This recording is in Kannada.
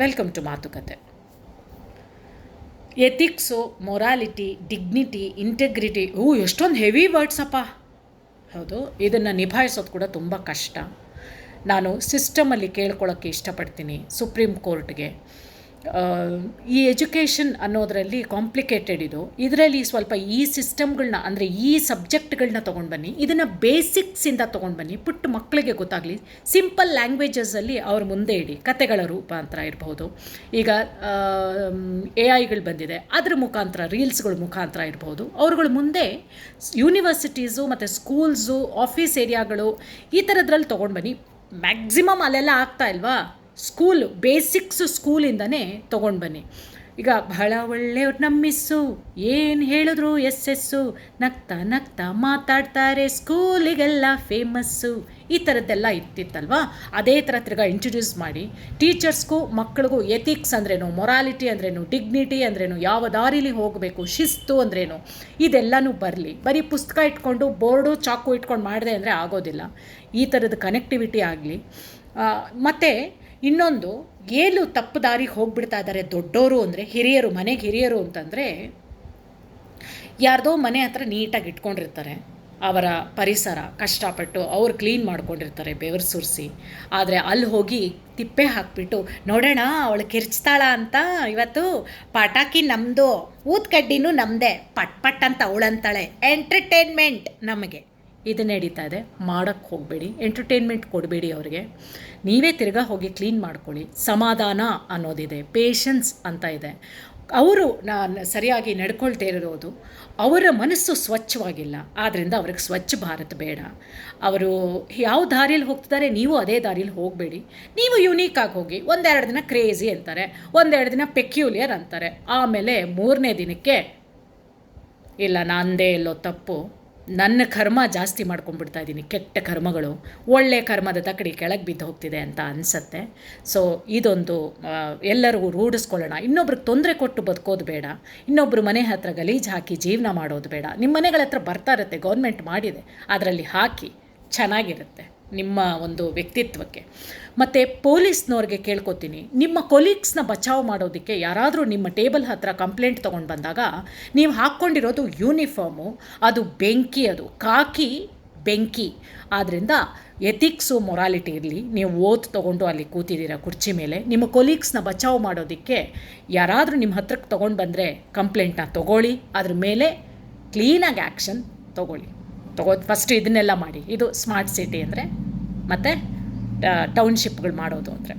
ವೆಲ್ಕಮ್ ಟು ಮಾತುಕತೆ. ಎಥಿಕ್ಸು, ಮೊರಾಲಿಟಿ, ಡಿಗ್ನಿಟಿ, ಇಂಟೆಗ್ರಿಟಿ, ಎಷ್ಟೊಂದು ಹೆವಿ ವರ್ಡ್ಸಪ್ಪ. ಹೌದು, ಇದನ್ನು ನಿಭಾಯಿಸೋದು ಕೂಡ ತುಂಬ ಕಷ್ಟ. ನಾನು ಸಿಸ್ಟಮಲ್ಲಿ ಕೇಳ್ಕೊಳ್ಳೋಕ್ಕೆ ಇಷ್ಟಪಡ್ತೀನಿ ಸುಪ್ರೀಂ ಕೋರ್ಟ್ಗೆ. ಈ ಎಜುಕೇಷನ್ ಅನ್ನೋದರಲ್ಲಿ ಕಾಂಪ್ಲಿಕೇಟೆಡ್ ಇದರಲ್ಲಿ ಸ್ವಲ್ಪ ಈ ಸಿಸ್ಟಮ್ಗಳನ್ನ ಅಂದರೆ ಈ ಸಬ್ಜೆಕ್ಟ್ಗಳನ್ನ ತೊಗೊಂಡು ಬನ್ನಿ, ಇದನ್ನು ಬೇಸಿಕ್ಸಿಂದ ತೊಗೊಂಡು ಬನ್ನಿ, ಪುಟ್ಟ ಮಕ್ಕಳಿಗೆ ಗೊತ್ತಾಗಲಿ. ಸಿಂಪಲ್ ಲ್ಯಾಂಗ್ವೇಜಸಲ್ಲಿ ಅವ್ರ ಮುಂದೆ ಇಡಿ. ಕತೆಗಳ ರೂಪಾಂತರ ಇರ್ಬೋದು, ಈಗ AI ಬಂದಿದೆ, ಅದ್ರ ಮುಖಾಂತರ ರೀಲ್ಸ್ಗಳ ಮುಖಾಂತರ ಇರ್ಬೋದು. ಅವ್ರುಗಳ ಮುಂದೆ ಯೂನಿವರ್ಸಿಟೀಸು ಮತ್ತು ಸ್ಕೂಲ್ಸು, ಆಫೀಸ್ ಏರಿಯಾಗಳು ಈ ಥರದ್ರಲ್ಲಿ ತೊಗೊಂಡು ಬನ್ನಿ. ಮ್ಯಾಕ್ಸಿಮಮ್ ಅಲ್ಲೆಲ್ಲ ಆಗ್ತಾ ಇಲ್ವಾ, ಸ್ಕೂಲು ಬೇಸಿಕ್ಸು ಸ್ಕೂಲಿಂದನೇ ತೊಗೊಂಡು ಬನ್ನಿ. ಈಗ ಬಹಳ ಒಳ್ಳೆಯವ್ರು ನಮ್ಮಿಸ್ಸು, ಏನು ಹೇಳಿದ್ರು ಎಸ್ಸು, ನಗ್ತಾ ನಗ್ತಾ ಮಾತಾಡ್ತಾರೆ, ಸ್ಕೂಲಿಗೆಲ್ಲ ಫೇಮಸ್ಸು, ಈ ಥರದ್ದೆಲ್ಲ ಇತ್ತಿತ್ತಲ್ವಾ. ಅದೇ ಥರ ತಿರ್ಗಾ ಇಂಟ್ರೊಡ್ಯೂಸ್ ಮಾಡಿ ಟೀಚರ್ಸ್ಗೂ ಮಕ್ಕಳಿಗೂ ಎಥಿಕ್ಸ್ ಅಂದ್ರೇನು, ಮೊರಾಲಿಟಿ ಅಂದ್ರೇನು, ಡಿಗ್ನಿಟಿ ಅಂದ್ರೇನು, ಯಾವ ದಾರಿಲಿ ಹೋಗಬೇಕು, ಶಿಸ್ತು ಅಂದ್ರೇನು, ಇದೆಲ್ಲನೂ ಬರಲಿ. ಬರೀ ಪುಸ್ತಕ ಇಟ್ಕೊಂಡು ಬೋರ್ಡು ಚಾಕು ಇಟ್ಕೊಂಡು ಮಾಡಿದೆ ಅಂದರೆ ಆಗೋದಿಲ್ಲ. ಈ ಥರದ ಕನೆಕ್ಟಿವಿಟಿ ಆಗಲಿ. ಮತ್ತು ಇನ್ನೊಂದು, ಏನು ತಪ್ಪು ದಾರಿಗೆ ಹೋಗ್ಬಿಡ್ತಾ ಇದ್ದಾರೆ ದೊಡ್ಡವರು ಅಂದರೆ, ಹಿರಿಯರು, ಮನೆಗೆ ಹಿರಿಯರು ಅಂತಂದರೆ, ಯಾರ್ದೋ ಮನೆ ಹತ್ರ ನೀಟಾಗಿ ಇಟ್ಕೊಂಡಿರ್ತಾರೆ, ಅವರ ಪರಿಸರ ಕಷ್ಟಪಟ್ಟು ಅವ್ರು ಕ್ಲೀನ್ ಮಾಡ್ಕೊಂಡಿರ್ತಾರೆ ಬೆವರು ಸುರಿಸಿ. ಆದರೆ ಅಲ್ಲಿ ಹೋಗಿ ತಿಪ್ಪೆ ಹಾಕಿಬಿಟ್ಟು, ನೋಡೋಣ ಅವಳು ಕಿರ್ಚ್ತಾಳ ಅಂತ, ಇವತ್ತು ಪಟಾಕಿ ನಮ್ಮದು, ಊದ್ಕಡ್ಡಿನೂ ನಮ್ಮದೇ, ಪಟ್ ಪಟ್ ಅಂತ ಅವಳಂತಾಳೆ, ಎಂಟರ್ಟೈನ್ಮೆಂಟ್ ನಮಗೆ. ಇದು ನಡೀತಾ ಇದೆ. ಮಾಡೋಕ್ಕೆ ಹೋಗಬೇಡಿ, ಎಂಟರ್ಟೈನ್ಮೆಂಟ್ ಕೊಡಬೇಡಿ ಅವ್ರಿಗೆ. ನೀವೇ ತಿರ್ಗಾ ಹೋಗಿ ಕ್ಲೀನ್ ಮಾಡ್ಕೊಳ್ಳಿ. ಸಮಾಧಾನ ಅನ್ನೋದಿದೆ, ಪೇಷನ್ಸ್ ಅಂತ ಇದೆ. ಅವರು ಸರಿಯಾಗಿ ನಡ್ಕೊಳ್ತಾ ಇರೋದು, ಅವರ ಮನಸ್ಸು ಸ್ವಚ್ಛವಾಗಿಲ್ಲ, ಆದ್ದರಿಂದ ಅವ್ರಿಗೆ ಸ್ವಚ್ಛ ಭಾರತ್ ಬೇಡ. ಅವರು ಯಾವ ದಾರಿಯಲ್ಲಿ ಹೋಗ್ತಿದ್ದಾರೆ, ನೀವು ಅದೇ ದಾರಿಯಲ್ಲಿ ಹೋಗಬೇಡಿ. ನೀವು ಯುನೀಕಾಗಿ ಹೋಗಿ. ಒಂದೆರಡು ದಿನ ಕ್ರೇಜಿ ಅಂತಾರೆ, ಒಂದೆರಡು ದಿನ ಪೆಕ್ಯುಲಿಯರ್ ಅಂತಾರೆ, ಆಮೇಲೆ ಮೂರನೇ ದಿನಕ್ಕೆ ಇಲ್ಲ ನಂದೇ ಎಲ್ಲೋ ತಪ್ಪು, ನನ್ನ ಕರ್ಮ ಜಾಸ್ತಿ ಮಾಡ್ಕೊಂಡ್ಬಿಡ್ತಾ ಇದ್ದೀನಿ, ಕೆಟ್ಟ ಕರ್ಮಗಳು, ಒಳ್ಳೆಯ ಕರ್ಮದ ತಕಡಿ ಕೆಳಗೆ ಬಿದ್ದು ಹೋಗ್ತಿದೆ ಅಂತ ಅನಿಸತ್ತೆ. ಸೊ ಇದೊಂದು ಎಲ್ಲರಿಗೂ ರೂಢಿಸ್ಕೊಳ್ಳೋಣ. ಇನ್ನೊಬ್ರಿಗೆ ತೊಂದರೆ ಕೊಟ್ಟು ಬದುಕೋದು ಬೇಡ, ಇನ್ನೊಬ್ಬರು ಮನೆ ಹತ್ರ ಗಲೀಜು ಹಾಕಿ ಜೀವನ ಮಾಡೋದು ಬೇಡ. ನಿಮ್ಮ ಮನೆಗಳ ಹತ್ರ ಬರ್ತಾ ಇರುತ್ತೆ, ಗೌರ್ಮೆಂಟ್ ಮಾಡಿದೆ, ಅದರಲ್ಲಿ ಹಾಕಿ, ಚೆನ್ನಾಗಿರುತ್ತೆ ನಿಮ್ಮ ಒಂದು ವ್ಯಕ್ತಿತ್ವಕ್ಕೆ. ಮತ್ತು ಪೊಲೀಸ್ನವ್ರಿಗೆ ಕೇಳ್ಕೊತೀನಿ, ನಿಮ್ಮ ಕೊಲೀಗ್ಸ್ನ ಬಚಾವ್ ಮಾಡೋದಕ್ಕೆ ಯಾರಾದರೂ ನಿಮ್ಮ ಟೇಬಲ್ ಹತ್ರ ಕಂಪ್ಲೇಂಟ್ ತೊಗೊಂಡು ಬಂದಾಗ ನೀವು ಹಾಕ್ಕೊಂಡಿರೋದು ಯೂನಿಫಾರ್ಮು, ಅದು ಬೆಂಕಿ, ಅದು ಕಾಕಿ ಬೆಂಕಿ. ಆದ್ದರಿಂದ ಎಥಿಕ್ಸು, ಮೊರಾಲಿಟಿ ಇರಲಿ. ನೀವು ಓದ್ ತೊಗೊಂಡು ಅಲ್ಲಿ ಕೂತಿದ್ದೀರಾ ಕುರ್ಚಿ ಮೇಲೆ, ನಿಮ್ಮ ಕೊಲೀಗ್ಸ್ನ ಬಚಾವ್ ಮಾಡೋದಕ್ಕೆ ಯಾರಾದರೂ ನಿಮ್ಮ ಹತ್ರಕ್ಕೆ ತೊಗೊಂಡು ಬಂದರೆ ಕಂಪ್ಲೇಂಟ್ನ ತೊಗೊಳ್ಳಿ, ಅದ್ರ ಮೇಲೆ ಕ್ಲೀನಾಗಿ ಆ್ಯಕ್ಷನ್ ತೊಗೋದು ಫಸ್ಟ್. ಇದನ್ನೆಲ್ಲ ಮಾಡಿ. ಇದು ಸ್ಮಾರ್ಟ್ ಸಿಟಿ ಅಂದರೆ, ಮತ್ತು ಟೌನ್ಶಿಪ್ಗಳು ಮಾಡೋದು ಅಂದರೆ.